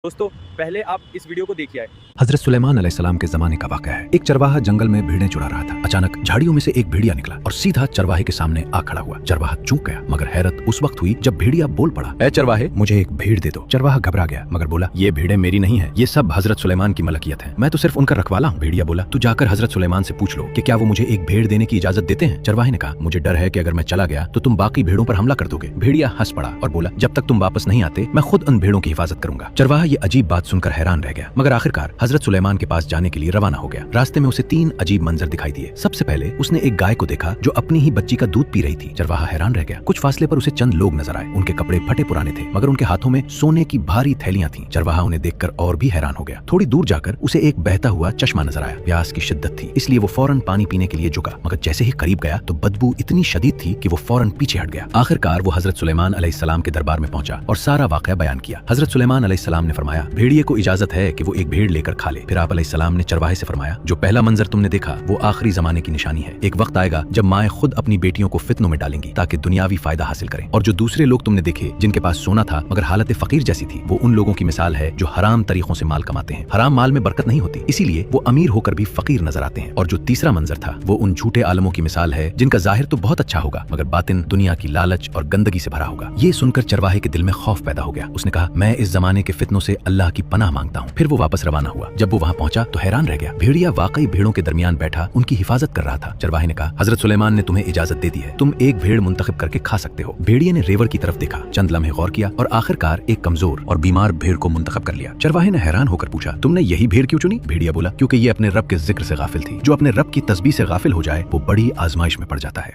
दोस्तों पहले आप इस वीडियो को देखिए। हजरत सुलेमान अलैहिस्सलाम के जमाने का वाक़या है। एक चरवाहा जंगल में भेड़ें चुरा रहा था। अचानक झाड़ियों में से एक भेड़िया निकला और सीधा चरवाहे के सामने आ खड़ा हुआ। चरवाहा चूक गया, मगर हैरत उस वक्त हुई जब भेड़िया बोल पड़ा, ऐ चरवाहे, मुझे एक भेड़ दे दो। चरवाहा घबरा गया, मगर बोला, ये भेड़ें मेरी नहीं है, ये सब हजरत सुलेमान की मलकियत है, मैं तो सिर्फ उनका रखवाला हूँ। भेड़िया बोला, तू जाकर हजरत सुलेमान से पूछ लो कि क्या वो मुझे एक भेड़ देने की इजाजत देते हैं। चरवाहे ने कहा, मुझे डर है कि अगर मैं चला गया तो तुम बाकी भेड़ों पर हमला कर दोगे। भेड़िया हंस पड़ा और बोला, जब तक तुम वापस नहीं आते मैं खुद उन भेड़ों की हिफाजत करूंगा। चरवाहा ये अजीब बात सुनकर हैरान रह गया, मगर आखिरकार हजरत सुलेमान के पास जाने के लिए रवाना हो गया। रास्ते में उसे 3 अजीब मंजर दिखाई दिए। सबसे पहले उसने एक गाय को देखा जो अपनी ही बच्ची का दूध पी रही थी। चरवाहा हैरान रह गया। कुछ फासले पर उसे चंद लोग नजर आए। उनके कपड़े फटे पुराने थे, मगर उनके हाथों में सोने की भारी थैलियां थीं। चरवाहा उन्हें देखकर और भी हैरान हो गया। थोड़ी दूर जाकर उसे एक बहता हुआ चश्मा नजर आया। प्यास की शिद्दत थी, इसलिए वो फौरन पानी पीने के लिए झुका, मगर जैसे ही करीब गया तो बदबू इतनी शदीद थी कि वो फौरन पीछे हट गया। आखिरकार वो हजरत सुलेमान अलैहिस्सलाम के दरबार में पहुंचा और सारा वाकया बयान किया। हजरत सुलेमान अलैहिस्सलाम ने फरमाया, भेड़िए को इजाजत है कि वो एक भेड़ लेकर खा ले। फिर आप अलैहिस्सलाम ने चरवाहे से फरमाया, जो पहला मंजर तुमने देखा वो आखिरी जमाने की निशानी है। एक वक्त आएगा जब माएं खुद अपनी बेटियों को फितनों में डालेंगी ताकि दुनियावी फायदा हासिल करें। और जो दूसरे लोग तुमने देखे जिनके पास सोना था मगर हालत फकीर जैसी थी, वो उन लोगों की मिसाल है जो हराम तरीकों से माल कमाते हैं। हराम माल में बरकत नहीं होती, इसीलिए वो अमीर होकर भी फकीर नजर आते हैं। और जो तीसरा मंजर था वो उन झूठे आलमों की मिसाल है जिनका जाहिर तो बहुत अच्छा होगा मगर बातिन दुनिया की लालच और गंदगी से भरा होगा। ये सुनकर चरवाहे के दिल में खौफ पैदा हो गया। उसने कहा, मैं इस जमाने के फितनों से अल्लाह की पनाह मांगता हूँ। फिर वो वापस रवाना हुआ। जब वो वहाँ पहुंचा तो हैरान रह गया। भेड़िया वाकई भेड़ों के दरमियान बैठा उनकी हिफाजत कर रहा था। चरवाहे ने कहा, हजरत सुलेमान ने तुम्हें इजाजत दे दी है, तुम एक भेड़ मुंतखब करके खा सकते हो। भेड़िए ने रेवर की तरफ देखा, चंद लम्हे गौर किया और आखिरकार एक कमजोर और बीमार भेड़ को मुंतखब कर लिया। चरवाहे ने हैरान होकर पूछा, तुमने यही भेड़ क्यों चुनी? भेड़िया बोला, क्योंकि ये अपने रब के जिक्र से गाफिल थी। जो अपने रब की तस्बीह से गाफिल हो जाए वो बड़ी आजमाइश में पड़ जाता है।